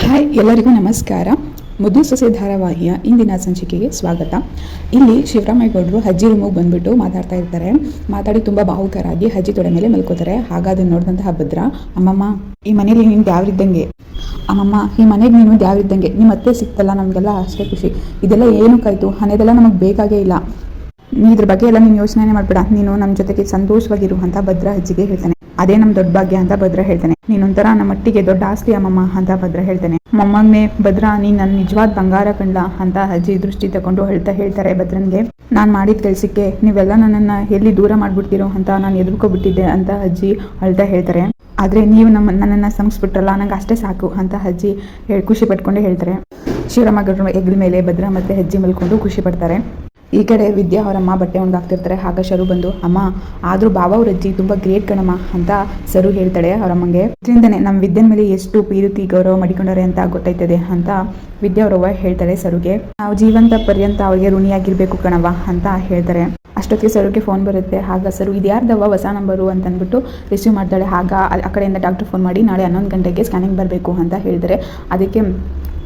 Hi, ಎಲ್ಲರಿಗೂ ನಮಸ್ಕಾರ. ಮುದ್ದು ಸೊಸೆ ಧಾರಾವಾಹಿಯ ಇಂದಿನ ಸಂಚಿಕೆಗೆ ಸ್ವಾಗತ. ಇಲ್ಲಿ ಶಿವರಾಮೇಗೌಡರು ಅಜ್ಜಿ ರೂಮಿಗೆ ಬಂದ್ಬಿಟ್ಟು ಮಾತಾಡ್ತಾ ಇರ್ತಾರೆ. ಮಾತಾಡಿ ತುಂಬ ಭಾವುಕರಾಗಿ ಅಜ್ಜಿ ತೊಡೆ ಮೇಲೆ ಮಲ್ಕೋತಾರೆ. ಹಾಗಾದ್ರೆ ನೋಡಿದಂತಹ ಭದ್ರ, ಅಮ್ಮಮ್ಮ ಈ ಮನೇಲಿ ನೀನು ದ್ಯಾವ್ರಿದ್ದಂಗೆ, ಅಮ್ಮಮ್ಮ ಈ ಮನೆಗೆ ನೀನು ದ್ಯಾವ್ರಿದ್ದಂಗೆ, ನಿಮ್ಮ ಅತ್ತೆ ಸಿಕ್ತಲ್ಲ ನಮಗೆಲ್ಲ ಅಷ್ಟೇ ಖುಷಿ. ಇದೆಲ್ಲ ಏನಕ್ಕಾಯ್ತು, ಹಣದೆಲ್ಲ ನಮಗೆ ಬೇಕಾಗೇ ಇಲ್ಲ. ನೀ ಇದ್ರ ಬಗ್ಗೆ ಎಲ್ಲ ನೀನು ಯೋಚನೆ ಮಾಡ್ಬೇಡ, ನೀನು ನಮ್ಮ ಜೊತೆಗೆ ಸಂತೋಷವಾಗಿರು ಅಂತ ಭದ್ರ ಅಜ್ಜಿಗೆ ಹೇಳ್ತಾನೆ. ಅದೇ ನಮ್ಮ ದೊಡ್ಡ ಭಾಗ್ಯ ಅಂತ ಭದ್ರ ಹೇಳ್ತಾನೆ. ನೀನೊಂಥರ ನಮ್ಮ ಮಟ್ಟಿಗೆ ದೊಡ್ಡ ಆಸ್ತಿ ಅಮ್ಮಮ್ಮ ಅಂತ ಭದ್ರ ಹೇಳ್ತಾನೆ. ಮೊಮ್ಮಗನೇ ಭದ್ರ, ನೀನ್ ನನ್ನ ನಿಜವಾದ ಬಂಗಾರ ಕಂಡ್ಲ ಅಂತ ಅಜ್ಜಿ ದೃಷ್ಟಿ ತಗೊಂಡು ಹೇಳ್ತಾರೆ ಭದ್ರನ್ಗೆ. ನಾನು ಮಾಡಿದ ಕೆಲ್ಸಕ್ಕೆ ನೀವೆಲ್ಲ ನನ್ನನ್ನು ಎಲ್ಲಿ ದೂರ ಮಾಡ್ಬಿಡ್ತೀರೋ ಅಂತ ನಾನು ಎದುರ್ಕೊಬಿಟ್ಟಿದ್ದೆ ಅಂತ ಅಜ್ಜಿ ಅಳ್ತಾ ಹೇಳ್ತಾರೆ. ಆದರೆ ನೀವು ನನ್ನನ್ನು ಸಂಸ್ಬಿಟ್ರಲ್ಲ, ನಂಗೆ ಅಷ್ಟೇ ಸಾಕು ಅಂತ ಅಜ್ಜಿ ಖುಷಿ ಪಟ್ಕೊಂಡೇ ಹೇಳ್ತಾರೆ. ಶಿವರಾಮೇಗೌಡರು ಹೆಗ್ಲ ಮೇಲೆ ಭದ್ರ ಮತ್ತೆ ಅಜ್ಜಿ ಮಲ್ಕೊಂಡು ಖುಷಿ ಪಡ್ತಾರೆ. ಈ ಕಡೆ ವಿದ್ಯಾ ಅವರಮ್ಮ ಬಟ್ಟೆ ಒಣಗಾಕ್ತಿರ್ತಾರೆ. ಆಗ ಶರು ಬಂದು, ಅಮ್ಮ ಆದರೂ ಬಾವ ಅವ್ರ ಅಜ್ಜಿ ತುಂಬ ಗ್ರೇಟ್ ಕಣಮ್ಮ ಅಂತ ಸರು ಹೇಳ್ತಾಳೆ ಅವರಮ್ಮಂಗೆ. ಇದರಿಂದನೇ ನಮ್ಮ ವಿದ್ಯೆ ಮೇಲೆ ಎಷ್ಟು ಪ್ರೀತಿ ಗೌರವ ಮಾಡಿಕೊಂಡಾರೆ ಅಂತ ಗೊತ್ತಾಯ್ತದೆ ಅಂತ ವಿದ್ಯಾ ಅವರವ್ವ ಹೇಳ್ತಾಳೆ ಸರುಗೆ. ನಾವು ಜೀವಂತ ಪರ್ಯಂತ ಅವ್ರಿಗೆ ಋಣಿಯಾಗಿರ್ಬೇಕು ಕಣವ ಅಂತ ಹೇಳ್ತಾರೆ. ಅಷ್ಟೊತ್ತಿಗೆ ಸರುಗೆ ಫೋನ್ ಬರುತ್ತೆ. ಆಗ ಸರು ಇದ್ಯಾರ್ದವ್ವ ಹೊಸ ನಂಬರು ಅಂತ ಅಂದ್ಬಿಟ್ಟು ರಿಸೀವ್ ಮಾಡ್ತಾಳೆ. ಆಗ ಆ ಕಡೆಯಿಂದ ಡಾಕ್ಟರ್ ಫೋನ್ ಮಾಡಿ ನಾಳೆ 11 ಗಂಟೆಗೆ ಸ್ಕ್ಯಾನಿಂಗ್ ಬರಬೇಕು ಅಂತ ಹೇಳಿದರೆ, ಅದಕ್ಕೆ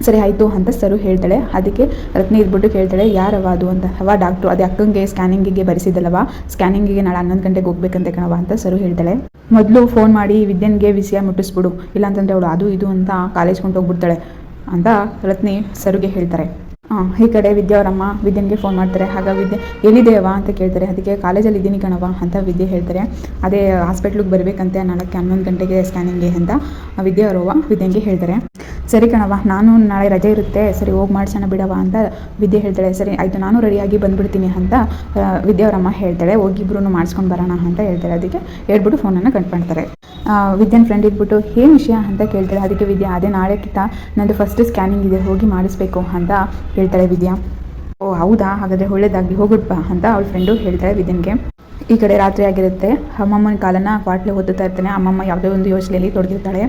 ಸರಿ ಆಯಿತು ಅಂತ ಸರು ಹೇಳ್ತಾಳೆ. ಅದಕ್ಕೆ ರತ್ನ ಇದ್ಬಿಟ್ಟು ಕೇಳ್ತಾಳೆ, ಯಾರವ ಅದು ಅಂತ. ಅವ ಡಾಕ್ಟ್ರು, ಅದೇ ಅಕ್ಕಂಗೆ ಸ್ಕ್ಯಾನಿಂಗಿಗೆ ಬರೆಸಿದ್ದಲ್ಲವ, ಸ್ಕ್ಯಾನಿಂಗಿಗೆ ನಾಳೆ 11 ಗಂಟೆಗೆ ಹೋಗ್ಬೇಕಂತೆ ಕಣವ ಅಂತ ಸರು ಹೇಳ್ತಾಳೆ. ಮೊದಲು ಫೋನ್ ಮಾಡಿ ವಿದ್ಯನ್ಗೆ ವಿಷಯ ಮುಟ್ಟಿಸ್ಬಿಡು, ಇಲ್ಲಾಂತಂದರೆ ಅವಳು ಅದು ಇದು ಅಂತ ಕಾಲೇಜ್ಕೊಂಡು ಹೋಗ್ಬಿಡ್ತಾಳೆ ಅಂತ ರತ್ನಿ ಸರುಗೆ ಹೇಳ್ತಾರೆ. ಈ ಕಡೆ ವಿದ್ಯಾ ಅವರಮ್ಮ ವಿದ್ಯನ್ಗೆ ಫೋನ್ ಮಾಡ್ತಾರೆ. ಆಗ ವಿದ್ಯೆ ಎಲ್ಲಿದೆಯವ ಅಂತ ಕೇಳ್ತಾರೆ. ಅದಕ್ಕೆ ಕಾಲೇಜಲ್ಲಿ ಇದ್ದೀನಿ ಕಣವ ಅಂತ ವಿದ್ಯೆ ಹೇಳ್ತಾರೆ. ಅದೇ ಹಾಸ್ಪಿಟ್ಲಿಗೆ ಬರಬೇಕಂತೆ ನಾಳೆ 11 ಗಂಟೆಗೆ ಸ್ಕ್ಯಾನಿಂಗ್ಗೆ ಅಂತ ವಿದ್ಯಾ ಅವರವ್ವ ವಿದ್ಯನ್ಗೆ ಹೇಳ್ತಾರೆ. ಸರಿ ಕಣವ, ನಾನು ನಾಳೆ ರಜೆ ಇರುತ್ತೆ, ಸರಿ ಹೋಗಿ ಮಾಡ್ಸೋಣ ಬಿಡವ ಅಂತ ವಿದ್ಯೆ ಹೇಳ್ತಾಳೆ. ಸರಿ ಆಯಿತು, ನಾನು ರೆಡಿಯಾಗಿ ಬಂದುಬಿಡ್ತೀನಿ ಅಂತ ವಿದ್ಯಾ ಅವರಮ್ಮ ಹೇಳ್ತಾಳೆ. ಹೋಗಿಬ್ರು ಮಾಡಿಸ್ಕೊಂಡು ಬರೋಣ ಅಂತ ಹೇಳ್ತಾಳೆ. ಅದಕ್ಕೆ ಹೇಳ್ಬಿಟ್ಟು ಫೋನನ್ನು ಕಟ್ ಮಾಡ್ತಾರೆ. ವಿದ್ಯನ್ ಫ್ರೆಂಡ್ ಇದ್ಬಿಟ್ಟು ಏನು ವಿಷಯ ಅಂತ ಕೇಳ್ತಾಳೆ. ಅದಕ್ಕೆ ವಿದ್ಯಾ, ಅದೇ ನಾಳೆ ಕಿತ್ತ ನಂದು ಫಸ್ಟ್ ಸ್ಕ್ಯಾನಿಂಗ್ ಇದೆ, ಹೋಗಿ ಮಾಡಿಸ್ಬೇಕು ಅಂತ ಹೇಳ್ತಾಳೆ ವಿದ್ಯಾ. ಓ ಹೌದಾ, ಹಾಗಾದರೆ ಒಳ್ಳೇದಾಗಲಿ, ಹೋಗ್ಬಿಡ್ಬಾ ಅಂತ ಅವಳ ಫ್ರೆಂಡು ಹೇಳ್ತಾಳೆ ವಿದ್ಯನ್ಗೆ. ಈ ಕಡೆ ರಾತ್ರಿ ಆಗಿರುತ್ತೆ. ಅಮ್ಮಮ್ಮನ ಕಾಲನ್ನು ಕ್ವಾಟ್ಲೆ ಓದುತ್ತಾ ಇರ್ತಾನೆ. ಅಮ್ಮಮ್ಮ ಯಾವುದೋ ಒಂದು ಯೋಚನೆಯಲ್ಲಿ ತೊಡಗಿರ್ತಾಳೆ.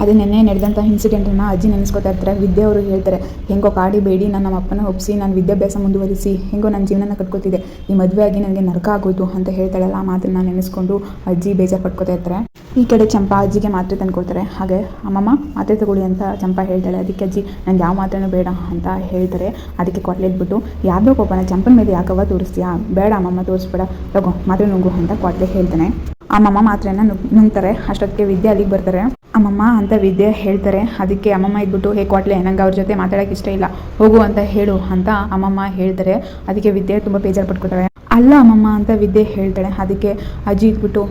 ಅದು ನೆನ್ನೆ ನಡೆದಂಥ ಇನ್ಸಿಡೆಂಟನ್ನು ಅಜ್ಜಿ ನೆನೆಸ್ಕೊತಾ ಇರ್ತಾರೆ. ವಿದ್ಯೆ ಅವರು ಹೇಳ್ತಾರೆ, ಹೆಂಗೋ ಕಾಡಿ ಬೇಡಿ ನನ್ನ ಅಪ್ಪನ ಒಪ್ಪಿಸಿ ನಾನು ವಿದ್ಯಾಭ್ಯಾಸ ಮುಂದುವರಿಸಿ ಹೆಂಗೋ ನನ್ನ ಜೀವನನ ಕಟ್ಕೋತಿದ್ದೆ, ಈ ಮದುವೆ ಆಗಿ ನನಗೆ ನರಕ ಆಗೋದು ಅಂತ ಹೇಳ್ತಾಳಲ್ಲ, ಆ ಮಾತನ್ನು ನೆನೆಸ್ಕೊಂಡು ಅಜ್ಜಿ ಬೇಜಾರು ಪಡ್ಕೋತಾ ಇರ್ತಾರೆ. ಈ ಕಡೆ ಚಂಪಾ ಅಜ್ಜಿಗೆ ಮಾತ್ರೆ ತಂದ್ಕೊಡ್ತಾರೆ. ಹಾಗೆ ಅಮ್ಮಮ್ಮ ಮಾತ್ರೆ ತಗೊಳ್ಳಿ ಅಂತ ಚಂಪಾ ಹೇಳ್ತಾಳೆ. ಅದಕ್ಕೆ ಅಜ್ಜಿ ನಂಗೆ ಯಾವ ಮಾತ್ರೆನೂ ಬೇಡ ಅಂತ ಹೇಳ್ತಾರೆ. ಅದಕ್ಕೆ ಕ್ವಾಟ್ಲೆ ಇದ್ಬಿಟ್ಟು, ಯಾರ್ದೋ ಕೋಪನ ಚಂಪನ ಮೇಲೆ ಯಾಕವ್ವ ತೋರಿಸ್ತೀಯಾ, ಬೇಡ ಅಮ್ಮಮ್ಮ ತೋರಿಸ್ಬೇಡ, ತಗೋ ಮಾತ್ರೆ ನುಂಗು ಅಂತ ಕ್ವಾಟ್ಲೆ ಹೇಳ್ತಾನೆ. ಅಮ್ಮಮ್ಮ ಮಾತ್ರೆನ ನುಂಗ್ತಾರೆ. ಅಷ್ಟೊತ್ತಿಗೆ ವಿದ್ಯೆ ಅಲ್ಲಿಗೆ ಬರ್ತಾರೆ. ಅಮ್ಮಮ್ಮ ಅಂತ ವಿದ್ಯೆ ಹೇಳ್ತಾರೆ. ಅದಕ್ಕೆ ಅಮ್ಮಮ್ಮ ಇದ್ಬಿಟ್ಟು, ಹೇ ಕ್ವಾಟ್ಲೆ, ನಂಗೆ ಅವ್ರ ಜೊತೆ ಮಾತಾಡೋಕೆ ಇಷ್ಟ ಇಲ್ಲ, ಹೋಗು ಅಂತ ಹೇಳು ಅಂತ ಅಮ್ಮಮ್ಮ ಹೇಳ್ತಾರೆ. ಅದಕ್ಕೆ ವಿದ್ಯೆ ತುಂಬ ಬೇಜಾರು ಪಡ್ಕೊತಾಳೆ. ಅಲ್ಲ ಅಮ್ಮಮ್ಮ ಅಂತ ವಿದ್ಯೆ ಹೇಳ್ತಾಳೆ. ಅದಕ್ಕೆ ಅಜ್ಜಿ ಇದ್ಬಿಟ್ಟು,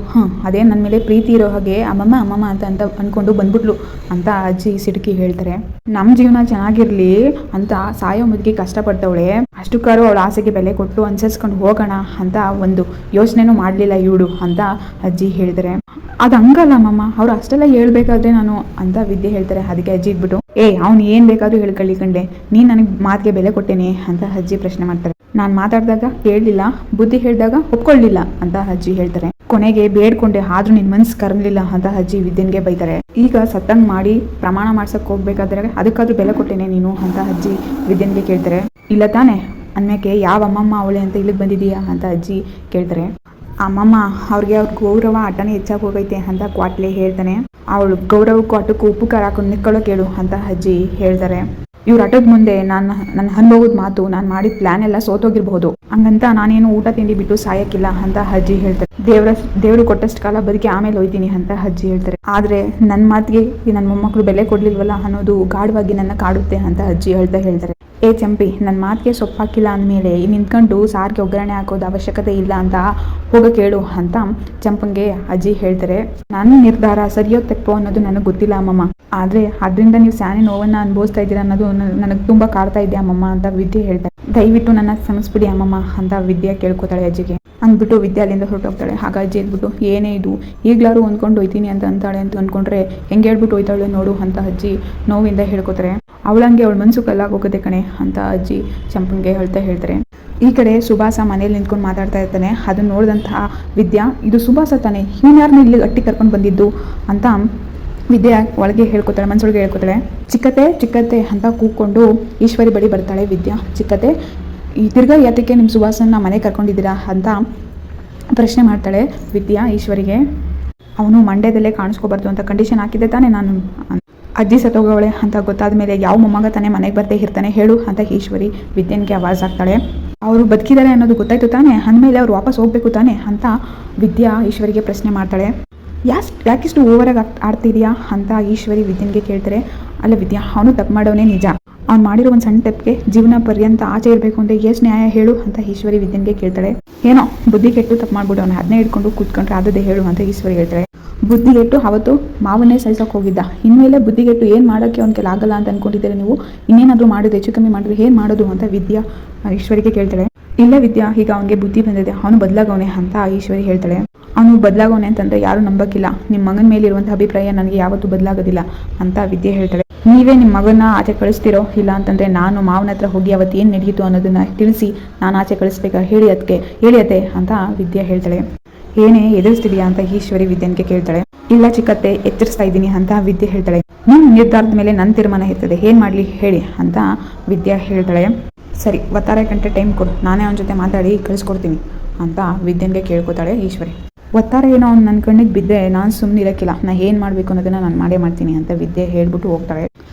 ಅದೇ ನನ್ನ ಮೇಲೆ ಪ್ರೀತಿ ಇರೋ ಹಾಗೆ ಅಮ್ಮಮ್ಮ ಅಮ್ಮಮ್ಮ ಅಂತ ಅಂದ್ಕೊಂಡು ಬಂದ್ಬಿಟ್ಲು ಅಂತ ಅಜ್ಜಿ ಸಿಡುಕಿ ಹೇಳ್ತಾರೆ. ನಮ್ಮ ಜೀವನ ಚೆನ್ನಾಗಿರ್ಲಿ ಅಂತ ಸಾಯೋ ಮುದುಕಿ ಕಷ್ಟಪಡ್ತವಳೆ, ಅಷ್ಟಕ್ಕಾರು ಅವಳ ಆಸೆಗೆ ಬೆಲೆ ಕೊಟ್ಟು ಅನುಸರಿಸ್ಕೊಂಡು ಹೋಗೋಣ ಅಂತ ಒಂದು ಯೋಚನೆನೂ ಮಾಡಲಿಲ್ಲ ಇವಳು ಅಂತ ಅಜ್ಜಿ ಹೇಳಿದರೆ. ಅದು ಹಂಗಲ್ಲ ಅಮ್ಮಮ್ಮ, ಅವ್ರು ಅಷ್ಟೆಲ್ಲ ಹೇಳ್ಬೇಕಾದ್ರೆ ನಾನು ಅಂತ ವಿದ್ಯೆ ಹೇಳ್ತಾರೆ. ಅದಕ್ಕೆ ಅಜ್ಜಿ ಇದ್ಬಿಟ್ಟು, ಅವ್ನು ಏನು ಬೇಕಾದ್ರೂ ಹೇಳ್ಕೊಳ್ಳಿ ಕಂಡೆ, ನೀನು ನನಗೆ ಮಾತಿಗೆ ಬೆಲೆ ಕೊಟ್ಟೇನೆ ಅಂತ ಅಜ್ಜಿ ಪ್ರಶ್ನೆ ಮಾಡ್ತಾರೆ. ನಾನು ಮಾತಾಡಿದಾಗ ಕೇಳಲಿಲ್ಲ, ಬುದ್ಧಿ ಹೇಳಿದಾಗ ಒಪ್ಕೊಳ್ಳಿಲ್ಲ ಅಂತ ಅಜ್ಜಿ ಹೇಳ್ತಾರೆ. ಕೊನೆಗೆ ಬೇಡ್ಕೊಂಡೆ, ಆದ್ರೂ ನಿನ್ನ ಮನಸ್ಸು ಕರ್ಮಲಿಲ್ಲ ಅಂತ ಅಜ್ಜಿ ವಿದ್ಯನ್ಗೆ ಬೈತಾರೆ. ಈಗ ಸತ್ತಂಗ್ ಮಾಡಿ ಪ್ರಮಾಣ ಮಾಡ್ಸಕ್ಕೆ ಹೋಗ್ಬೇಕಾದ್ರೆ ಅದಕ್ಕಾದ್ರೂ ಬೆಲೆ ಕೊಟ್ಟೇನೆ ನೀನು ಅಂತ ಅಜ್ಜಿ ವಿದ್ಯನ್ಗೆ ಕೇಳ್ತಾರೆ. ಇಲ್ಲ ತಾನೆ ಅನ್ನಕ್ಕೆ ಯಾವ ಅಮ್ಮಮ್ಮ ಅವಳೆ ಅಂತ ಇಲ್ಲಿಗೆ ಬಂದಿದೀಯಾ ಅಂತ ಅಜ್ಜಿ ಕೇಳ್ತಾರೆ. ಅಮ್ಮಮ್ಮ ಅವ್ರಿಗೆ ಅವ್ರ ಗೌರವ ಅಟ್ಟನೇ ಹೆಚ್ಚಾಗಿ ಹೋಗೈತೆ ಅಂತ ಕ್ವಾಟ್ಲೆ ಹೇಳ್ತಾನೆ. ಅವಳು ಗೌರವಕ್ಕೂ ಅಟ್ಟಕ್ಕೂ ಉಪ್ಪು ಖಾರ ಹಾಕೊಂಡು ನಿಕ್ಕೊಳ್ಳೋ ಕೇಳು ಅಂತ ಅಜ್ಜಿ ಹೇಳ್ತಾರೆ. ಇವ್ರ ಆಟದ ಮುಂದೆ ನನ್ನ ಅನುಭವದ ಮಾತು, ನಾನು ಮಾಡಿದ ಪ್ಲಾನ್ ಎಲ್ಲ ಸೋತೋಗಿರ್ಬಹುದು, ಹಂಗಂತ ನಾನೇನು ಊಟ ತಿಂಡಿ ಬಿಟ್ಟು ಸಾಯಕ್ಕಿಲ್ಲ ಅಂತ ಅಜ್ಜಿ ಹೇಳ್ತಾರೆ. ದೇವರು ಕೊಟ್ಟಷ್ಟು ಕಾಲ ಬದುಕಿ ಆಮೇಲೆ ಹೋಯ್ತೀನಿ ಅಂತ ಅಜ್ಜಿ ಹೇಳ್ತಾರೆ. ಆದ್ರೆ ನನ್ನ ಮಾತಿಗೆ ನನ್ನ ಮೊಮ್ಮಕ್ಕಳು ಬೆಲೆ ಕೊಡ್ಲಿಲ್ವಲ್ಲ ಅನ್ನೋದು ಗಾಢವಾಗಿ ನನ್ನ ಕಾಡುತ್ತೆ ಅಂತ ಅಜ್ಜಿ ಹೇಳ್ತಾರೆ. ಚಂಪಿ, ನನ್ನ ಮಾತಿಗೆ ಸೊಪ್ಪಾಕಿಲ್ಲ ಅಂದಮೇಲೆ ನಿಂತ್ಕೊಂಡು ಸಾರಿಗೆ ಒಗ್ಗರಣೆ ಹಾಕೋದು ಅವಶ್ಯಕತೆ ಇಲ್ಲ ಅಂತ ಹೋಗಕ್ಕೆ ಹೇಳು ಅಂತ ಚಂಪಂಗೆ ಅಜ್ಜಿ ಹೇಳ್ತಾರೆ. ನನ್ನ ನಿರ್ಧಾರ ಸರಿಯೋ ತಪ್ಪೋ ಅನ್ನೋದು ನನಗೆ ಗೊತ್ತಿಲ್ಲ ಅಮ್ಮಮ್ಮ, ಆದರೆ ಅದರಿಂದ ನೀವು ಸ್ಯಾನೆ ನೋವನ್ನು ಅನುಭವಿಸ್ತಾ ಇದ್ದೀರಾ ಅನ್ನೋದು ನನಗೆ ತುಂಬ ಕಾಡ್ತಾ ಇದೆ ಅಮ್ಮಮ್ಮ ಅಂತ ವಿದ್ಯೆ ಹೇಳ್ತಾರೆ. ದಯವಿಟ್ಟು ನನ್ನ ಕ್ಷಮಿಸ್ಬಿಡಿ ಅಮ್ಮಮ್ಮ ಅಂತ ವಿದ್ಯೆ ಕೇಳ್ಕೊತಾಳೆ ಅಜ್ಜಿಗೆ. ಅಂದ್ಬಿಟ್ಟು ವಿದ್ಯೆ ಅಲ್ಲಿಂದ ಹೊರಟೋಗ್ತಾಳೆ. ಹಾಗ ಅಜ್ಜಿ ಇದ್ಬಿಟ್ಟು, ಏನೇ ಇದು ಈಗ್ಲಾರು ಹೊಂದ್ಕೊಂಡು ಹೋಯ್ತೀನಿ ಅಂತ ಅಂತಾಳೆ ಅಂತ ಅಂದ್ಕೊಂಡ್ರೆ ಹೆಂಗೆ ಹೇಳ್ಬಿಟ್ಟು ಹೋಯ್ತಾಳೆ ನೋಡು ಅಂತ ಅಜ್ಜಿ ನೋವಿಂದ ಹೇಳ್ಕೊತಾರೆ. ಅವಳಂಗೆ ಅವಳ ಮನಸ್ಸು ಕಲ್ಲಾಗೋಗುತ್ತೆ ಕಣೆ ಅಂತ ಅಜ್ಜಿ ಚಂಪಂಗೆ ಹೇಳ್ತಾರೆ. ಈ ಕಡೆ ಸುಭಾಸ ಮನೇಲಿ ನಿಂತ್ಕೊಂಡು ಮಾತಾಡ್ತಾ ಇರ್ತಾನೆ. ಅದನ್ನ ನೋಡಿದಂತಹ ವಿದ್ಯಾ, ಇದು ಸುಭಾಸ ತಾನೆ, ಇವನು ಯಾರನ್ನ ಇಲ್ಲಿ ಗಟ್ಟಿ ಕರ್ಕೊಂಡು ಬಂದಿದ್ದು ಅಂತ ವಿದ್ಯಾ ಒಳಗೆ ಹೇಳ್ಕೊತಾಳೆ, ಮನಸ್ಸೊಳಗೆ ಹೇಳ್ಕೊತಾಳೆ. ಚಿಕ್ಕತ್ತೆ ಅಂತ ಕೂತ್ಕೊಂಡು ಈಶ್ವರಿ ಬಳಿ ಬರ್ತಾಳೆ ವಿದ್ಯಾ. ಚಿಕ್ಕತ್ತೆ, ಈ ತಿರ್ಗಾ ಯಾತಕ್ಕೆ ನಿಮ್ಮ ಸುಭಾಸನ್ನ ಮನೆ ಕರ್ಕೊಂಡಿದ್ದೀರಾ ಅಂತ ಪ್ರಶ್ನೆ ಮಾಡ್ತಾಳೆ ವಿದ್ಯಾ ಈಶ್ವರಿಗೆ. ಅವನು ಮಂಡ್ಯದಲ್ಲೇ ಕಾಣಿಸ್ಕೋಬಾರ್ದು ಅಂತ ಕಂಡೀಷನ್ ಹಾಕಿದ್ದೆ ತಾನೇ ನಾನು ಅಜ್ಜಿ ಸತ್ತೋಗವಳೆ ಅಂತ ಗೊತ್ತಾದ ಮೇಲೆ ಯಾವ ಮೊಮ್ಮಗ ತಾನೇ ಮನೆಗೆ ಬರ್ದೇ ಇರ್ತಾನೆ ಹೇಳು ಅಂತ ಈಶ್ವರಿ ವಿದ್ಯನ್ಗೆ ಆವಾಜ್ ಆಗ್ತಾಳೆ. ಅವರು ಬದುಕಿದ್ದಾರೆ ಅನ್ನೋದು ಗೊತ್ತಾಯ್ತು ತಾನೆ, ಅಂದಮೇಲೆ ಅವ್ರು ವಾಪಸ್ ಹೋಗ್ಬೇಕು ತಾನೆ ಅಂತ ವಿದ್ಯಾ ಈಶ್ವರಿಗೆ ಪ್ರಶ್ನೆ ಮಾಡ್ತಾಳೆ. ಯಾಕಿಷ್ಟು ಓವರಾಗಿ ಆಡ್ತಿದ್ಯಾ ಅಂತ ಈಶ್ವರಿ ವಿದ್ಯನ್ಗೆ ಕೇಳ್ತಾರೆ. ಅಲ್ಲ ವಿದ್ಯಾ, ಅವನು ತಪ್ಪು ಮಾಡೋನೇ ನಿಜ, ಅವ್ನು ಮಾಡಿರೋ ಒಂದು ಸಣ್ಣ ತಪ್ಪಿಗೆ ಜೀವನ ಪರ್ಯಂತ ಆಚೆ ಇರಬೇಕು ಅಂತ ಎಷ್ಟು ನ್ಯಾಯ ಹೇಳು ಅಂತ ಈಶ್ವರಿ ವಿದ್ಯನ್ಗೆ ಕೇಳ್ತಾಳೆ. ಏನೋ ಬುದ್ಧಿ ಕೆಟ್ಟು ತಪ್ಪು ಮಾಡ್ಬಿಟ್ಟು ಅವನು ಅದನ್ನೇ ಹಿಡ್ಕೊಂಡು ಕೂತ್ಕೊಂಡ್ರೆ ಆದದೇ ಹೇಳು ಅಂತ ಈಶ್ವರಿ ಹೇಳ್ತಾಳೆ. ಬುದ್ಧಿಗೆಟ್ಟು ಅವತ್ತು ಮಾವನ್ನೇ ಸಹಿಸೋಕೆ ಹೋಗಿದ್ದ, ಇನ್ಮೇಲೆ ಬುದ್ಧಿಗೆಟ್ಟು ಏನು ಮಾಡೋಕ್ಕೆ ಅವ್ನ ಕೆಲ ಆಗಲ್ಲ ಅಂತ ಅಂದ್ಕೊಂಡಿದ್ದೀರಾ ನೀವು? ಇನ್ನೇನಾದರೂ ಮಾಡಿದ್ರೆ ಹೆಚ್ಚು ಕಮ್ಮಿ ಮಾಡಿದ್ರೆ ಏನು ಮಾಡೋದು ಅಂತ ವಿದ್ಯಾ ಈಶ್ವರಿಗೆ ಕೇಳ್ತಾಳೆ. ಇಲ್ಲ ವಿದ್ಯಾ, ಈಗ ಅವನಿಗೆ ಬುದ್ಧಿ ಬಂದಿದೆ, ಅವನು ಬದಲಾಗವನೆ ಅಂತ ಈಶ್ವರಿ ಹೇಳ್ತಾಳೆ. ಅವನು ಬದಲಾಗವನೆ ಅಂತಂದರೆ ಯಾರೂ ನಂಬಕ್ಕಿಲ್ಲ, ನಿಮ್ಮ ಮಗನ ಮೇಲಿರುವಂಥ ಅಭಿಪ್ರಾಯ ನನಗೆ ಯಾವತ್ತೂ ಬದಲಾಗೋದಿಲ್ಲ ಅಂತ ವಿದ್ಯೆ ಹೇಳ್ತಾಳೆ. ನೀವೇ ನಿಮ್ಮ ಮಗನ ಆಚೆ ಕಳಿಸ್ತಿರೋ, ಇಲ್ಲ ಅಂತಂದರೆ ನಾನು ಮಾವನ ಹತ್ರ ಹೋಗಿ ಅವತ್ತು ಏನು ನಡೆಯಿತು ಅನ್ನೋದನ್ನು ತಿಳಿಸಿ ನಾನು ಆಚೆ ಕಳಿಸ್ಬೇಕಾ ಹೇಳಿಯತ್ತೆ ಅಂತ ವಿದ್ಯಾ ಹೇಳ್ತಾಳೆ. ಏನೇ ಎದುರಿಸ್ತಿದೆಯಾ ಅಂತ ಈಶ್ವರಿ ವಿದ್ಯನ್ಗೆ ಕೇಳ್ತಾಳೆ. ಇಲ್ಲ ಚಿಕ್ಕತ್ತೆ, ಎಚ್ಚರಿಸ್ತಾ ಇದ್ದೀನಿ ಅಂತ ವಿದ್ಯೆ ಹೇಳ್ತಾಳೆ. ನಿಮ್ಮ ನಿರ್ಧಾರದ ಮೇಲೆ ನನ್ನ ತೀರ್ಮಾನ ಇರ್ತದೆ, ಏನು ಮಾಡಲಿ ಹೇಳಿ ಅಂತ ವಿದ್ಯಾ ಹೇಳ್ತಾಳೆ. ಸರಿ, 36 ಗಂಟೆ ಟೈಮ್ ಕೊಡು, ನಾನೇ ಅವನ ಜೊತೆ ಮಾತಾಡಿ ಕಳಿಸ್ಕೊಡ್ತೀನಿ ಅಂತ ವಿದ್ಯನ್ಗೆ ಕೇಳ್ಕೊತಾಳೆ ಈಶ್ವರಿ. ಒತ್ತಾರ ಏನೋ ಅವ್ನು ನನ್ನ ಕಣ್ಣಿಗೆ ಬಿದ್ದರೆ ನಾನು ಸುಮ್ಮನೆ ಇರೋಕ್ಕಿಲ್ಲ, ನಾನು ಏನು ಮಾಡಬೇಕು ಅನ್ನೋದನ್ನು ನಾನು ಮಾಡೇ ಮಾಡ್ತೀನಿ ಅಂತ ವಿದ್ಯೆ ಹೇಳ್ಬಿಟ್ಟು ಹೋಗ್ತಾಳೆ.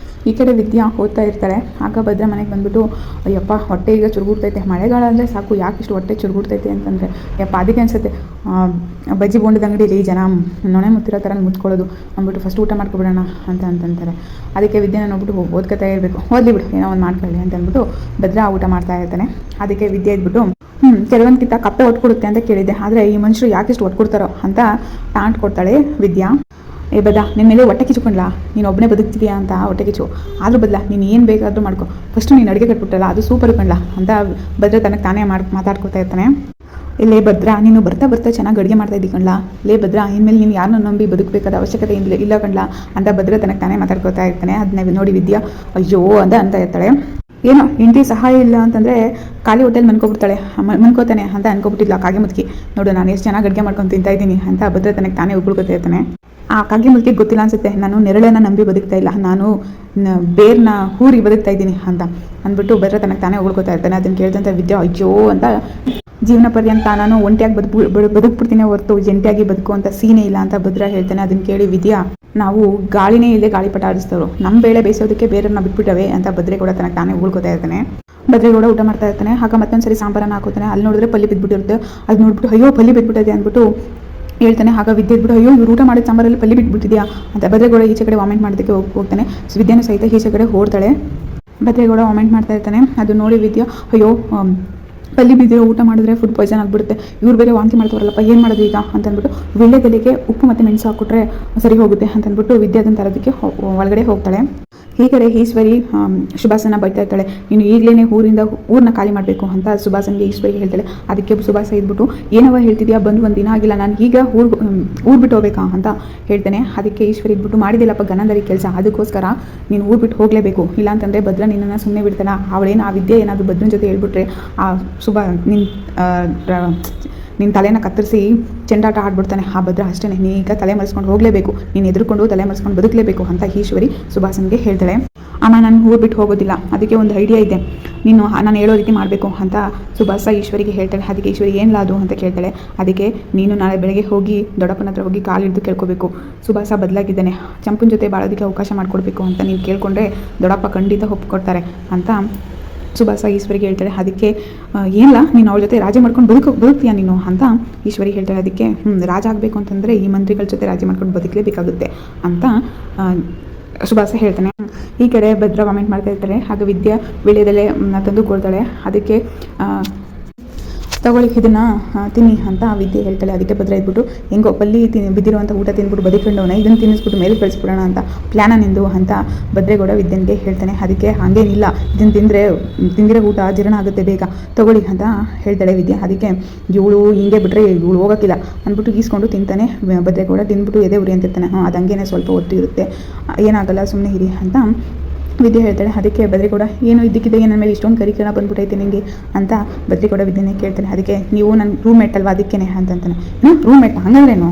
ಈ ಕಡೆ ವಿದ್ಯಾ ಓದ್ತಾ ಇರ್ತಾಳೆ. ಆಗ ಭದ್ರ ಮನೆಗೆ ಬಂದುಬಿಟ್ಟು ಅಯ್ಯಪ್ಪ ಹೊಟ್ಟೆ ಈಗ ಚುರುಗುಡ್ತೈತೆ, ಮಳೆಗಾಲ ಅಂದರೆ ಸಾಕು ಯಾಕಿಷ್ಟು ಹೊಟ್ಟೆ ಚುರುಗುಡ್ತೈತೆ ಅಂತಂದರೆ ಯಪ್ಪ ಅದಕ್ಕೆ ಅನಿಸುತ್ತೆ ಬಜ್ಜಿ ಬೋಂಡದ ಅಂಗಡಿಲಿ ಜನ ನೊಣೆ ಮುತ್ತಿರೋ ಥರ ಮುತ್ಕೊಳ್ಳೋದು ಅಂದ್ಬಿಟ್ಟು ಫಸ್ಟ್ ಊಟ ಮಾಡ್ಕೊಬಿಡೋಣ ಅಂತಂತಾರೆ. ಅದಕ್ಕೆ ವಿದ್ಯೆನ ನೋಡ್ಬಿಟ್ಟು ಓದ್ಕೊತಾ ಇರಬೇಕು, ಓದ್ಲಿ ಬಿಡು ಏನೋ ಒಂದು ಮಾಡ್ಕೊಳ್ಳಿ ಅಂತ ಅಂದ್ಬಿಟ್ಟು ಭದ್ರ ಊಟ ಮಾಡ್ತಾ ಇರ್ತಾನೆ. ಅದಕ್ಕೆ ವಿದ್ಯೆ ಇದ್ಬಿಟ್ಟು ಕೆಲವೊಂದಕ್ಕಿಂತ ಕಪ್ಪೆ ಒಟ್ಕೊಡುತ್ತೆ ಅಂತ ಕೇಳಿದ್ದೆ, ಆದರೆ ಈ ಮನುಷ್ಯರು ಯಾಕಿಷ್ಟು ಒಟ್ಕೊಡ್ತಾರೋ ಅಂತ ಟಾಂಟ್ ಕೊಡ್ತಾಳೆ ವಿದ್ಯಾ. ಏ ಬದ, ನಿನ್ನ ಮೇಲೆ ಹೊಟ್ಟೆ ಕಿಚ್ಕೊಂಡ್ಲಾ, ನೀನು ಒಬ್ಬನೇ ಬದುಕ್ತಿದ್ಯಾ ಅಂತ ಹೊಟ್ಟೆ ಕಿಚ್ಚು, ಆದರೂ ಬದಲ ನೀನು ಏನು ಬೇಕಾದರೂ ಮಾಡ್ಕೊ, ಫಸ್ಟು ನೀನು ಅಡುಗೆ ಕಟ್ಬಿಟ್ಟಲ್ಲ ಅದು ಸೂಪರ್ ಕಣ್ಲಾ ಅಂತ ಭದ್ರ ತನಗೆ ತಾನೇ ಮಾತಾಡ್ಕೊತಾ ಇರ್ತಾನೆ. ಇಲ್ಲೇ ಭದ್ರ, ನೀನು ಬರ್ತಾ ಬರ್ತಾ ಚೆನ್ನಾಗಿ ಅಡುಗೆ ಮಾಡ್ತಾ ಇದ್ದೀ ಕಣ್ಲಾ, ಲೇ ಭದ್ರ ಇನ್ಮೇಲೆ ನೀನು ಯಾರನ್ನೂ ನಂಬಿ ಬದುಕಬೇಕಾದ ಅವಶ್ಯಕತೆ ಇಲ್ಲ ಕಣ್ಲಾ ಅಂತ ಭದ್ರ ತನಗೆ ತಾನೇ ಮಾತಾಡ್ಕೊತಾ ಇರ್ತಾನೆ. ಅದನ್ನ ನೋಡಿ ವಿದ್ಯಾ ಅಯ್ಯೋ ಅಂತ ಇರ್ತಾಳೆ. ಏನೋ ಹೆಂಡತಿ ಸಹಾಯ ಇಲ್ಲ ಅಂತಂದರೆ ಖಾಲಿ ಹೋಟೆಲ್ ಮನ್ಕೋತಾನೆ ಅಂತ ಅನ್ಕೊಬಿಟ್ಟಿದ್ಲ ಕಾಗೆ ಮುದುಕಿ. ನೋಡು ನಾನು ಎಷ್ಟು ಚೆನ್ನಾಗಿ ಅಡುಗೆ ಮಾಡ್ಕೊಂಡು ತಿಂತಾ ಇದ್ದೀನಿ ಅಂತ ಭದ್ರ ತನಗೆ ತಾನೇ ಉಳ್ಕೊಳ್ತಾ ಇರ್ತಾನೆ. ಆ ಕಾಗೆ ಮುದುಕಿಗೆ ಗೊತ್ತಿಲ್ಲ ಅನ್ಸುತ್ತೆ, ನಾನು ನೆರಳನ್ನು ನಂಬಿ ಬದುಕ್ತಾ ಇಲ್ಲ, ನಾನು ಬೇರ್ನ ಹೂರಿ ಬದುಕ್ತಾ ಇದ್ದೀನಿ ಅಂತ ಅಂದ್ಬಿಟ್ಟು ಭದ್ರ ತನಗೆ ತಾನೇ ಉಳ್ಕೊತಾ ಇರ್ತಾನೆ. ಅದನ್ನು ಕೇಳ್ದಂಥ ವಿದ್ಯಾ ಅಯ್ಯೋ ಅಂತ ಜೀವನ ಪರ್ಯಂತ ನಾನು ಒಂಟಿಯಾಗಿ ಬದುಕ್ಬಿಡ್ತೀನಿ ಹೊರತು ಜಂಟಿಯಾಗಿ ಬದುಕುವಂಥ ಸೀನೇ ಇಲ್ಲ ಅಂತ ಭದ್ರ ಹೇಳ್ತಾನೆ. ಅದನ್ನು ಕೇಳಿ ವಿದ್ಯಾ ನಾವು ಗಾಳಿನೇ ಇಲ್ಲದೆ ಗಾಳಿಪಟ ಆಡಿಸ್ತವ್ರು, ನಮ್ಮ ಬೇಳೆ ಬೇಯಿಸೋದಕ್ಕೆ ಬೇರೆಯವ್ರನ್ನ ಬಿಟ್ಬಿಟ್ಟವೆ ಅಂತ ಭದ್ರೇಗೌಡ ತನಗೆ ತಾನೇ ಉಳ್ಕೊತಾ ಇರ್ತಾನೆ. ಭದ್ರೇಗೌಡ ಊಟ ಮಾಡ್ತಾ ಇರ್ತಾನೆ. ಆಗ ಮತ್ತೊಂದ್ಸರಿ ಸಾಂಬಾರನ್ನು ಹಾಕೋತಾನೆ. ಅಲ್ಲಿ ನೋಡಿದ್ರೆ ಪಲ್ಲಿ ಬಿದ್ದುಬಿಟ್ಟಿರುತ್ತೆ. ಅದು ನೋಡ್ಬಿಟ್ಟು ಅಯ್ಯೋ ಪಲ್ಲಿ ಬಿದ್ದುಬಿಟ್ಟಿದೆ ಅಂದ್ಬಿಟ್ಟು ಹೇಳ್ತಾನೆ. ಆಗ ವಿದ್ಯೆ ಇದ್ಬಿಟ್ಟು ಅಯ್ಯೋ ಇವ್ರು ಊಟ ಮಾಡಿದ ಸಾಂಬಾರಲ್ಲಿ ಪಲ್ಲಿ ಬಿಟ್ಬಿಟ್ಟಿದ್ಯಾ ಅಂತ ಭದ್ರೇಗೌಡ ಈಚೆ ಕಡೆ ವಾಮೆಂಟ್ ಮಾಡೋದಕ್ಕೆ ಹೋಗ್ತಾನೆ. ವಿದ್ಯೆನೂ ಸಹಿತ ಈಚೆ ಕಡೆ ಓಡ್ತಾಳೆ. ಭದ್ರೇಗೌಡ ವಾಮೆಂಟ್ ಮಾಡ್ತಾ ಇರ್ತಾನೆ. ಅದು ನೋಡಿ ವಿದ್ಯಾ ಅಯ್ಯೋ ಪಲ್ಲಿ ಬಿದ್ದಿರೋ ಊಟ ಮಾಡಿದ್ರೆ ಫುಡ್ ಪಾಯ್ಸನ್ ಆಗಿಬಿಡುತ್ತೆ, ಇವ್ರು ಬೇರೆ ವಾಂತಿ ಮಾಡ್ತಾರಲ್ಲಪ್ಪ ಏನು ಮಾಡೋದು ಈಗ ಅಂತಂದ್ಬಿಟ್ಟು ವೀಳ್ಯದೆಲೆಗೆ ಉಪ್ಪು ಮತ್ತು ಮೆಣಸು ಹಾಕ್ಬಿಟ್ರೆ ಸರಿ ಹೋಗುತ್ತೆ ಅಂತಂದ್ಬಿಟ್ಟು ವಿದ್ಯೆ ಅದನ್ನು ತರೋದಕ್ಕೆ ಒಳಗಡೆ ಹೋಗ್ತಾಳೆ. ಈ ಕಡೆ ಈಶ್ವರಿ ಸುಭಾಸನ ಬೈತಾ ಇರ್ತಾಳೆ. ನೀನು ಈಗಲೇ ಊರನ್ನ ಖಾಲಿ ಮಾಡಬೇಕು ಅಂತ ಸುಭಾಸನ್ಗೆ ಈಶ್ವರಿ ಹೇಳ್ತಾಳೆ. ಅದಕ್ಕೆ ಸುಭಾಸ ಇದ್ಬಿಟ್ಟು ಏನವ ಹೇಳ್ತಿದ್ಯಾ, ಬಂದು ಒಂದು ದಿನ ಆಗಿಲ್ಲ, ನಾನು ಈಗ ಊರು ಬಿಟ್ಟು ಹೋಗ್ಬೇಕಾ ಅಂತ ಹೇಳ್ತೇನೆ. ಅದಕ್ಕೆ ಈಶ್ವರಿ ಇದ್ಬಿಟ್ಟು ಮಾಡಿದಿಲ್ಲಪ್ಪ ಗನಂದರಿ ಕೆಲಸ, ಅದಕ್ಕೋಸ್ಕರ ನೀನು ಊರು ಬಿಟ್ಟು ಹೋಗಲೇಬೇಕು, ಇಲ್ಲಾಂತಂದರೆ ಭದ್ರ ನಿನ್ನನ್ನು ಸುಮ್ಮನೆ ಬಿಡ್ತಾನೆ. ಅವಳೇನು ಆ ವಿದ್ಯೆ ಏನಾದರೂ ಭದ್ರನ ಜೊತೆ ಹೇಳ್ಬಿಟ್ರೆ ಆ ನಿನ್ನ ತಲೆನ ಕತ್ತರಿಸಿ ಚೆಂಡಾಟ ಆಡ್ಬಿಡ್ತಾನೆ ಆ ಭದ್ರ. ಅಷ್ಟೇ, ನೀಗ ತಲೆ ಮರೆಸ್ಕೊಂಡು ಹೋಗಲೇಬೇಕು, ನೀನು ಎದುರುಕೊಂಡು ತಲೆ ಮರೆಸ್ಕೊಂಡು ಬದುಕಲೇಬೇಕು ಅಂತ ಈಶ್ವರಿ ಸುಭಾಸನ್ಗೆ ಹೇಳ್ತಾಳೆ. ಅಮ್ಮ ನಾನು ಊರು ಬಿಟ್ಟು ಹೋಗೋದಿಲ್ಲ, ಅದಕ್ಕೆ ಒಂದು ಐಡಿಯಾ ಇದೆ, ನೀನು ನಾನು ಹೇಳೋ ರೀತಿ ಮಾಡಬೇಕು ಅಂತ ಸುಭಾಸ ಈಶ್ವರಿಗೆ ಹೇಳ್ತಾಳೆ. ಅದಕ್ಕೆ ಈಶ್ವರಿ ಏನಿಲ್ಲ ಅದು ಅಂತ ಕೇಳ್ತಾಳೆ. ಅದಕ್ಕೆ ನೀನು ನಾಳೆ ಬೆಳಗ್ಗೆ ಹೋಗಿ ದೊಡ್ಡಪ್ಪನ ಹತ್ರ ಹೋಗಿ ಕಾಲಿಡ್ದು ಕೇಳ್ಕೋಬೇಕು, ಸುಭಾಸ ಬದಲಾಗಿದ್ದಾನೆ, ಚಂಪನ ಜೊತೆ ಬಾಳೋದಕ್ಕೆ ಅವಕಾಶ ಮಾಡಿಕೊಡ್ಬೇಕು ಅಂತ ನೀನು ಕೇಳ್ಕೊಂಡ್ರೆ ದೊಡ್ಡಪ್ಪ ಖಂಡಿತ ಒಪ್ಕೊಡ್ತಾರೆ ಅಂತ ಸುಭಾಸ ಈಶ್ವರಿಗೆ ಹೇಳ್ತಾಳೆ. ಅದಕ್ಕೆ ಏನಿಲ್ಲ, ನೀನು ಅವಳ ಜೊತೆ ರಾಜಿ ಮಾಡ್ಕೊಂಡು ಬದುಕ್ತೀಯ ನೀನು ಅಂತ ಈಶ್ವರಿ ಹೇಳ್ತಾಳೆ. ಅದಕ್ಕೆ ರಾಜ ಆಗಬೇಕು ಅಂತಂದರೆ ಈ ಮಂತ್ರಿಗಳ ಜೊತೆ ರಾಜಿ ಮಾಡ್ಕೊಂಡು ಬದುಕಲೇಬೇಕಾಗುತ್ತೆ ಅಂತ ಸುಭಾಸ ಹೇಳ್ತಾನೆ. ಈ ಕಡೆ ಭದ್ರ ಕಾಮೆಂಟ್ ಮಾಡ್ತಾ ಇರ್ತಾರೆ. ಆಗ ವಿದ್ಯಾ ವೀಳ್ಯದೆಲೆ ತಂದು ಕೊಡ್ತಾಳೆ. ಅದಕ್ಕೆ ತಗೊಳ್ಳಿ ಇದನ್ನು ತಿನ್ನಿ ಅಂತ ವಿದ್ಯೆ ಹೇಳ್ತಾಳೆ. ಅದಕ್ಕೆ ಭದ್ರ ಇದ್ಬಿಟ್ಟು ಹೆಂಗೋ ಪಲ್ಲಿ ಬಿದ್ದಿರುವಂಥ ಊಟ ತಿಂದ್ಬಿಟ್ಟು ಬದುಕೊಂಡವನೇ, ಇದನ್ನು ತಿನ್ನಿಸ್ಬಿಟ್ಟು ಮೇಲೆ ಕಳಿಸ್ಬಿಡೋಣ ಅಂತ ಪ್ಲ್ಯಾನ ನಿಂದು ಅಂತ ಭದ್ರೇಗೌಡ ವಿದ್ಯನ್ಗೆ ಹೇಳ್ತಾನೆ. ಅದಕ್ಕೆ ಹಾಗೇನಿಲ್ಲ, ಇದನ್ನು ತಿಂದಿರೋ ಊಟ ಜೀರ್ಣ ಆಗುತ್ತೆ ಬೇಗ ತಗೊಳ್ಳಿ ಅಂತ ಹೇಳ್ತಾಳೆ ವಿದ್ಯೆ. ಅದಕ್ಕೆ ಇವಳು ಹಿಂಗೆ ಬಿಟ್ಟರೆ ಇವಳು ಹೋಗೋಕ್ಕಿಲ್ಲ ಅಂದ್ಬಿಟ್ಟು ಗೀಸ್ಕೊಂಡು ತಿಂತಾನೆ. ಭದ್ರೇಗೌಡ ತಿಂದ್ಬಿಟ್ಟು ಎದೆ ಉರಿ ಅಂತಿರ್ತಾನೆ. ಅದು ಹಂಗೇನೆ ಸ್ವಲ್ಪ ಹೊತ್ತು ಇರುತ್ತೆ, ಏನಾಗಲ್ಲ ಸುಮ್ಮನೆ ಇರಿ ಅಂತ ವಿದ್ಯೆ ಹೇಳ್ತಾಳೆ. ಅದಕ್ಕೆ ಭದ್ರೇಗೌಡ ಏನು ಇದ್ದಕ್ಕಿದ್ದ ನನ್ನ ಮೇಲೆ ಇಷ್ಟೊಂದು ಕರಿಕರಣ ಬಂದ್ಬಿಟ್ಟೈತೆ ನಿಮಗೆ ಅಂತ ಭದ್ರೇಗೌಡ ವಿದ್ಯೆನೇ ಕೇಳ್ತಾನೆ. ಅದಕ್ಕೆ ನೀವು ನನ್ನ ರೂಮ್ಮೇಟ್ ಅಲ್ವಾ ಅದಕ್ಕೇನೆ ಅಂತಂತಾನೆ. ರೂಮ್ಮೇಟ್ ಹಂಗಂದ್ರೇನು,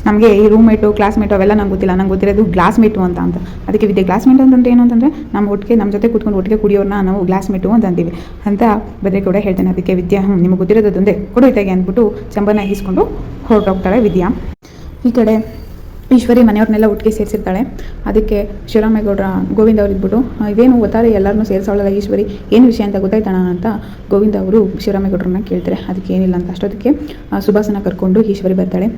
ನಮಗೆ ಈ ರೂಮ್ಮೇಟು ಕ್ಲಾಸ್ಮೇಟು ಅವೆಲ್ಲ ನಂಗೆ ಗೊತ್ತಿಲ್ಲ, ನಂಗೆ ಗೊತ್ತಿರೋದು ಗ್ಲಾಸ್ಮೇಟು ಅಂತ ಅದಕ್ಕೆ ವಿದ್ಯೆ ಗ್ಲಾಸ್ಮೇಟ್ ಅಂತಂದ್ರೆ ಏನು ಅಂತಂದರೆ ನಮ್ಮ ಜೊತೆ ಕೂತ್ಕೊಂಡು ಒಟ್ಟಿಗೆ ಕುಡಿಯೋರನ್ನ ನಾವು ಗ್ಲಾಸ್ಮೇಟು ಅಂತ ಅಂತೀವಿ ಅಂತ ಭದ್ರೇಗೌಡ ಹೇಳ್ತಾನೆ. ಅದಕ್ಕೆ ವಿದ್ಯಾ ನಿಮಗೆ ಗೊತ್ತಿರೋದೊಂದೇ ಕೊಡೋಯ್ತಾಗೆ ಅಂದ್ಬಿಟ್ಟು ಚಂಬನ ಈಸ್ಕೊಂಡು ಹೊರಟೋಗ್ತಾಳೆ ವಿದ್ಯಾ. ಈ ಕಡೆ ಈಶ್ವರಿ ಮನೆಯವ್ರನ್ನೆಲ್ಲ ಒಟ್ಟಿಗೆ ಸೇರಿಸಿರ್ತಾಳೆ. ಅದಕ್ಕೆ ಶಿವರಾಮೇಗೌಡರ ಗೋವಿಂದ ಅವ್ರು ಇದ್ಬಿಟ್ಟು ಇದೇನು ಒತ್ತಾರೆ ಎಲ್ಲರನ್ನೂ ಸೇರಿಸೋಳಲ್ಲ ಈಶ್ವರಿ, ಏನು ವಿಷಯ ಅಂತ ಗೊತ್ತಾಯ್ತಾಣ ಅಂತ ಗೋವಿಂದ ಅವರು ಶಿವರಾಮೇಗೌಡರನ್ನ ಕೇಳ್ತಾರೆ. ಅದಕ್ಕೆ ಏನಿಲ್ಲ ಅಂತ ಅಷ್ಟೊತ್ತಿಗೆ ಸುಭಾಸನ ಕರ್ಕೊಂಡು ಈಶ್ವರಿ ಬರ್ತಾಳೆ.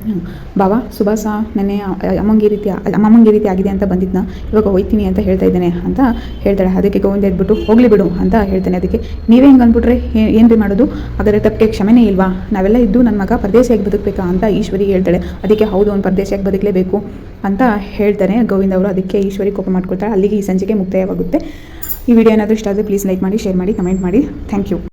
ಬಾಬಾ, ಸುಭಾಸ ನೆನ್ನೆ ಅಮ್ಮಂಗೆ ರೀತಿ ಆಗಿದೆ ಅಂತ ಬಂದಿದ್ನ, ಇವಾಗ ಹೋಯ್ತೀನಿ ಅಂತ ಹೇಳ್ತಾ ಇದ್ದೇನೆ ಅಂತ ಹೇಳ್ತಾಳೆ. ಅದಕ್ಕೆ ಗೋವಿಂದ ಎದ್ಬಿಟ್ಟು ಹೋಗ್ಲಿ ಬಿಡು ಅಂತ ಹೇಳ್ತಾನೆ. ಅದಕ್ಕೆ ನೀವೇ ಹಿಂಗೆ ಅಂದ್ಬಿಟ್ರೆ ಏನು ಮಾಡೋದು, ಅದರ ತಪ್ಪಿಗೆ ಕ್ಷಮೆನೇ ಇಲ್ವಾ, ನಾವೆಲ್ಲ ಇದ್ದು ನನ್ನ ಮಗ ಪರದೇಶಿಯಾಗಿ ಬದುಕಬೇಕಾ ಅಂತ ಈಶ್ವರಿ ಹೇಳ್ತಾಳೆ. ಅದಕ್ಕೆ ಹೌದು, ಅವ್ನು ಪರದೇಶಿಯಾಗಿ ಬದುಕಲೇಬೇಕು ಅಂತ ಹೇಳ್ತಾರೆ ಗೋವಿಂದ ಅವರು. ಅದಕ್ಕೆ ಈಶ್ವರಿ ಕೋಪ ಮಾಡ್ಕೊಳ್ತಾಳೆ. ಅಲ್ಲಿಗೆ ಈ ಸಂಚಿಕೆ ಮುಕ್ತಾಯವಾಗುತ್ತೆ. ಈ ವಿಡಿಯೋ ಏನಾದರೂ ಇಷ್ಟ ಆದರೆ ಪ್ಲೀಸ್ ಲೈಕ್ ಮಾಡಿ, ಶೇರ್ ಮಾಡಿ, ಕಮೆಂಟ್ ಮಾಡಿ. Thank you.